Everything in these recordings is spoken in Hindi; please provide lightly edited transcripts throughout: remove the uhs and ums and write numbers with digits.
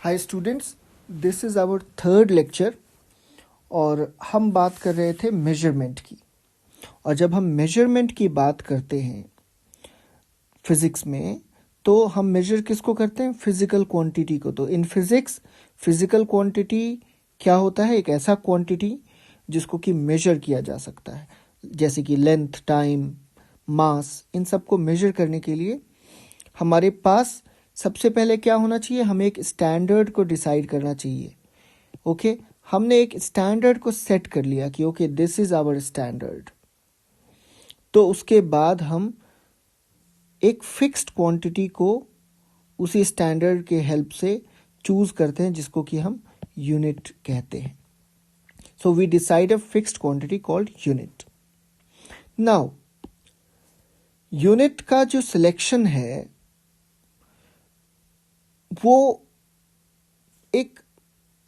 Hi students, this is our third lecture और हम बात कर रहे थे मेजरमेंट की। और जब हम मेजरमेंट की बात करते हैं फिज़िक्स में, तो हम मेजर किसको करते हैं? फिज़िकल क्वांटिटी को। तो इन फिज़िक्स फिज़िकल क्वांटिटी क्या होता है? एक ऐसा क्वांटिटी जिसको कि मेजर किया जा सकता है, जैसे कि लेंथ, टाइम, मास। इन सब को मेजर करने के लिए हमारे पास सबसे पहले क्या होना चाहिए? हमें एक स्टैंडर्ड को डिसाइड करना चाहिए। ओके, हमने एक स्टैंडर्ड को सेट कर लिया कि okay this is our standard. तो उसके बाद हम एक फिक्स्ड क्वांटिटी को उसी स्टैंडर्ड के हेल्प से चूज करते हैं, जिसको कि हम यूनिट कहते हैं। So we decide a fixed quantity called unit. Now unit का जो सिलेक्शन है वो एक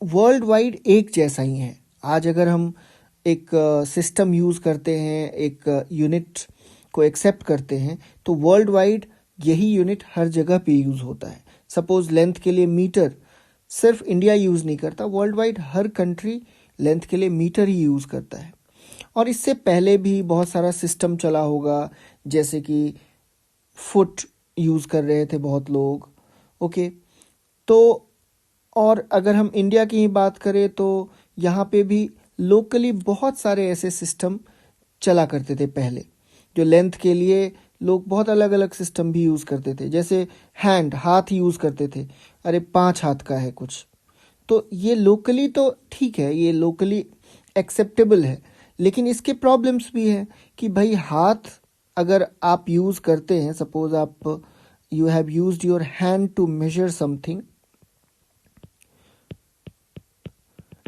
वर्ल्ड वाइड एक जैसा ही है। आज अगर हम एक सिस्टम यूज़ करते हैं, एक यूनिट को एक्सेप्ट करते हैं, तो वर्ल्ड वाइड यही यूनिट हर जगह पे यूज़ होता है। सपोज लेंथ के लिए मीटर सिर्फ इंडिया यूज़ नहीं करता, वर्ल्ड वाइड हर कंट्री लेंथ के लिए मीटर ही यूज़ करता है। और इससे पहले भी बहुत सारा सिस्टम चला होगा, जैसे कि फुट यूज़ कर रहे थे बहुत लोग। ओके, तो और अगर हम इंडिया की ही बात करें तो यहाँ पे भी लोकली बहुत सारे ऐसे सिस्टम चला करते थे पहले, जो लेंथ के लिए लोग बहुत अलग अलग सिस्टम भी यूज़ करते थे। जैसे हाथ यूज़ करते थे, अरे 5 हाथ का है कुछ, तो ये लोकली तो ठीक है, ये लोकली एक्सेप्टेबल है। लेकिन इसके प्रॉब्लम्स भी हैं कि भाई हाथ अगर आप यूज़ करते हैं, सपोज आप you have used your hand to measure something,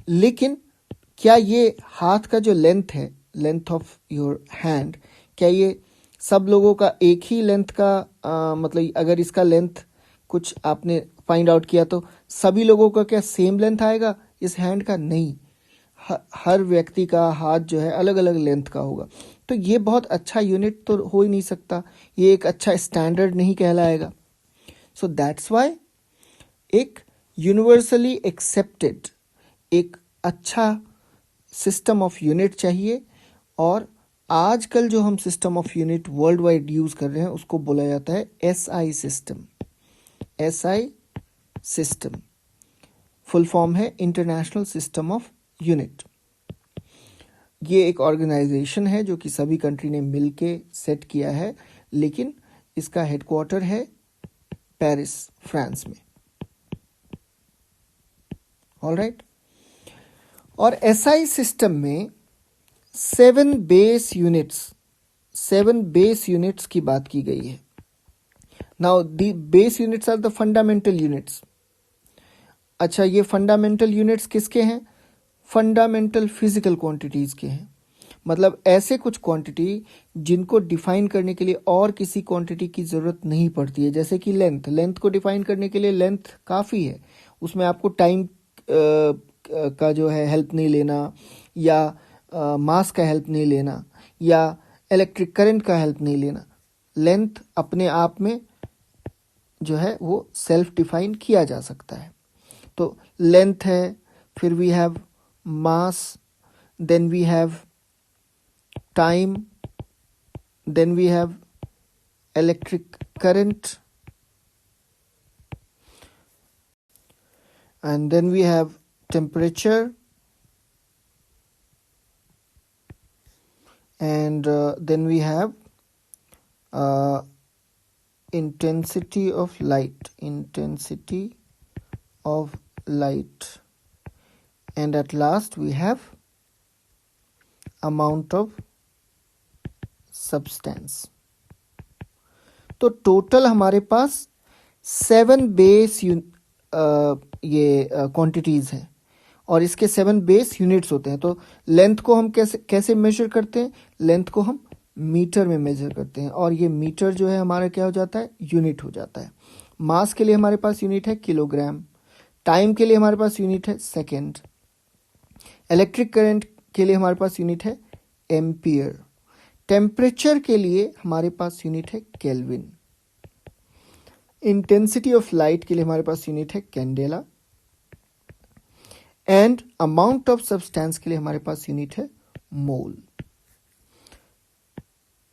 लेकिन क्या ये हाथ का जो लेंथ है, लेंथ ऑफ योर हैंड, क्या ये सब लोगों का एक ही लेंथ का मतलब अगर इसका लेंथ कुछ आपने फाइंड आउट किया तो सभी लोगों का क्या सेम लेंथ आएगा इस हैंड का? नहीं, हर व्यक्ति का हाथ जो है अलग अलग लेंथ का होगा। तो ये बहुत अच्छा यूनिट तो हो ही नहीं सकता, ये एक अच्छा स्टैंडर्ड नहीं कहलाएगा। सो दैट्स वाई एक यूनिवर्सली एक्सेप्टेड एक अच्छा सिस्टम ऑफ यूनिट चाहिए। और आजकल जो हम system of unit world wide use कर रहे हैं उसको बोला जाता है SI system. SI system full form है इंटरनेशनल सिस्टम ऑफ यूनिट। ये एक ऑर्गेनाइजेशन है जो कि सभी कंट्री ने मिलके सेट किया है, लेकिन इसका हेडक्वार्टर है पेरिस, फ्रांस में। ऑलराइट, और एसआई सिस्टम में 7 बेस यूनिट्स की बात की गई है। Now the base units are the fundamental units. अच्छा, ये फंडामेंटल यूनिट्स किसके हैं? फंडामेंटल फिजिकल क्वांटिटीज के हैं। मतलब ऐसे कुछ क्वांटिटी जिनको डिफाइन करने के लिए और किसी क्वांटिटी की जरूरत नहीं पड़ती है। जैसे कि लेंथ को डिफाइन करने के लिए लेंथ काफ़ी है, उसमें आपको टाइम का जो है हेल्प नहीं लेना, या मास का हेल्प नहीं लेना, या इलेक्ट्रिक करंट का हेल्प नहीं लेना। लेंथ अपने आप में जो है वो सेल्फ डिफाइन किया जा सकता है। तो लेंथ है, फिर we have mass, then we have time, then we have electric current, and then we have temperature, and then we have intensity of light, and at last we have amount of substance. तो टोटल हमारे पास 7 बेस ये क्वांटिटीज हैं, और इसके 7 बेस यूनिट्स होते हैं। तो लेंथ को हम कैसे मेजर करते हैं? लेंथ को हम मीटर में मेजर करते हैं, और ये मीटर जो है हमारा क्या हो जाता है? यूनिट हो जाता है। मास के लिए हमारे पास यूनिट है किलोग्राम, टाइम के लिए हमारे पास यूनिट है सेकेंड, इलेक्ट्रिक करंट के लिए हमारे पास यूनिट है एम्पियर, टेम्परेचर के लिए हमारे पास यूनिट है केल्विन, इंटेंसिटी ऑफ लाइट के लिए हमारे पास यूनिट है candela, and amount of substance के लिए हमारे पास यूनिट है मोल।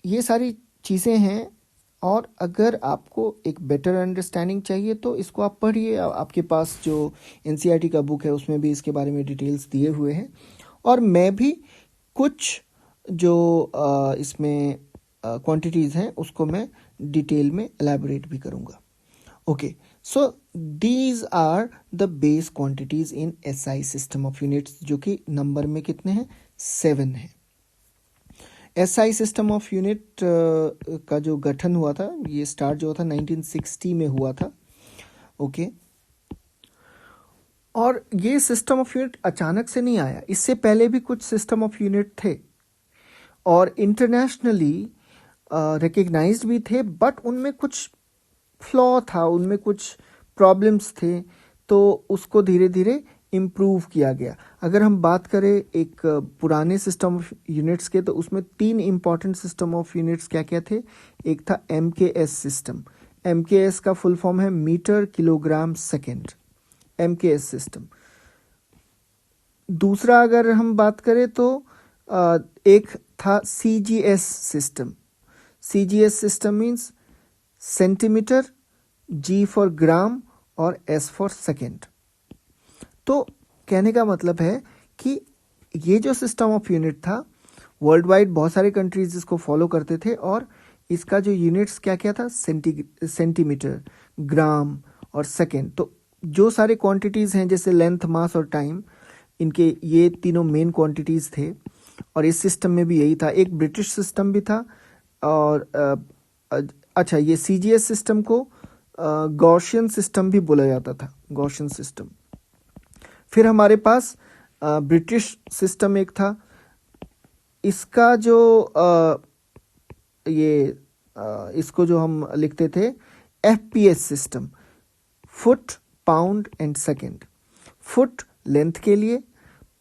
ये सारी चीज़ें हैं, और अगर आपको एक बेटर अंडरस्टैंडिंग चाहिए तो इसको आप पढ़िए। आपके पास जो एनसीईआरटी का बुक है उसमें भी इसके बारे में डिटेल्स दिए हुए हैं, और मैं भी कुछ जो इसमें क्वांटिटीज़ हैं उसको मैं डिटेल में एलैबोरेट भी करूँगा। Okay, so these are the base quantities in SI system of units, जो कि नंबर में कितने हैं, 7 हैं। एसआई सिस्टम ऑफ यूनिट का जो गठन हुआ था, ये स्टार्ट जो था 1960 में हुआ था। ओके, और ये सिस्टम ऑफ यूनिट अचानक से नहीं आया, इससे पहले भी कुछ सिस्टम ऑफ यूनिट थे और इंटरनेशनली रिकग्नाइज्ड भी थे, बट उनमें कुछ फ्लॉ था, उनमें कुछ प्रॉब्लम्स थे, तो उसको धीरे धीरे इम्प्रूव किया गया। अगर हम बात करें एक पुराने सिस्टम ऑफ यूनिट्स के, तो उसमें 3 इम्पॉर्टेंट सिस्टम ऑफ यूनिट्स क्या क्या थे। एक था MKS सिस्टम। MKS का फुल फॉर्म है metre kilogram second, MKS system. दूसरा अगर हम बात करें तो एक था CGS system. CGS system means centimetre, G for gram और S फॉर सेकेंड। तो कहने का मतलब है कि ये जो सिस्टम ऑफ यूनिट था, वर्ल्ड वाइड बहुत सारे कंट्रीज इसको फॉलो करते थे, और इसका जो यूनिट्स क्या क्या था, सेंटीमीटर, ग्राम और सेकेंड। तो जो सारे क्वांटिटीज़ हैं जैसे लेंथ, मास और टाइम, इनके ये तीनों मेन क्वांटिटीज़ थे, और इस सिस्टम में भी यही था। एक ब्रिटिश सिस्टम भी था, और अच्छा, ये CGS सिस्टम को गॉसियन सिस्टम भी बोला जाता था, गॉसियन सिस्टम। फिर हमारे पास ब्रिटिश सिस्टम एक था, इसका जो इसको जो हम लिखते थे FPS system, foot, pound and second. Foot length के लिए,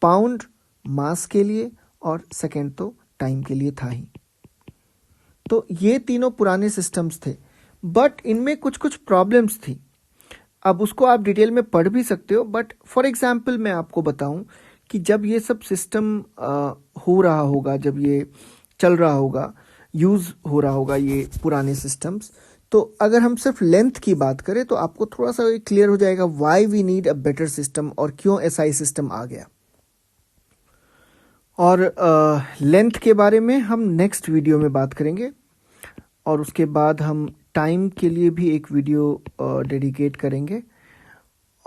पाउंड मास के लिए, और सेकेंड तो टाइम के लिए था ही। तो ये तीनों पुराने सिस्टम्स थे, बट इनमें कुछ कुछ प्रॉब्लम्स थी। अब उसको आप डिटेल में पढ़ भी सकते हो, बट फॉर एग्जाम्पल मैं आपको बताऊं कि जब ये सब सिस्टम हो रहा होगा, जब ये चल रहा होगा, यूज़ हो रहा होगा ये पुराने सिस्टम्स, तो अगर हम सिर्फ लेंथ की बात करें तो आपको थोड़ा सा क्लियर हो जाएगा why we need a better system, और क्यों SI सिस्टम आ गया। और लेंथ के बारे में हम नेक्स्ट वीडियो में बात करेंगे, और उसके बाद हम टाइम के लिए भी एक वीडियो डेडिकेट करेंगे,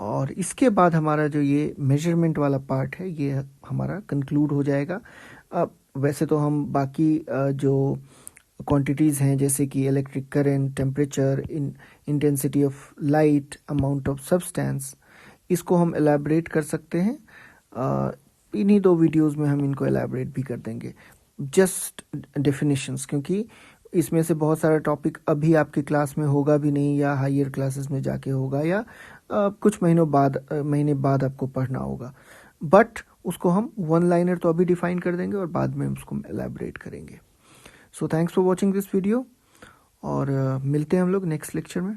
और इसके बाद हमारा जो ये मेजरमेंट वाला पार्ट है ये हमारा कंक्लूड हो जाएगा। वैसे तो हम बाकी जो क्वांटिटीज़ हैं जैसे कि electric current, temperature, intensity of light, amount of substance, इसको हम एलैबोरेट कर सकते हैं। इन्हीं 2 वीडियोस में हम इनको एलैबोरेट भी कर देंगे, जस्ट डेफिनेशंस, क्योंकि इसमें से बहुत सारा टॉपिक अभी आपकी क्लास में होगा भी नहीं, या हायर क्लासेस में जाके होगा, या कुछ महीने बाद आपको पढ़ना होगा, बट उसको हम 1 लाइनर तो अभी डिफाइन कर देंगे और बाद में उसको एलैबोरेट करेंगे। So thanks for watching this video, और मिलते हैं हम लोग नेक्स्ट लेक्चर में।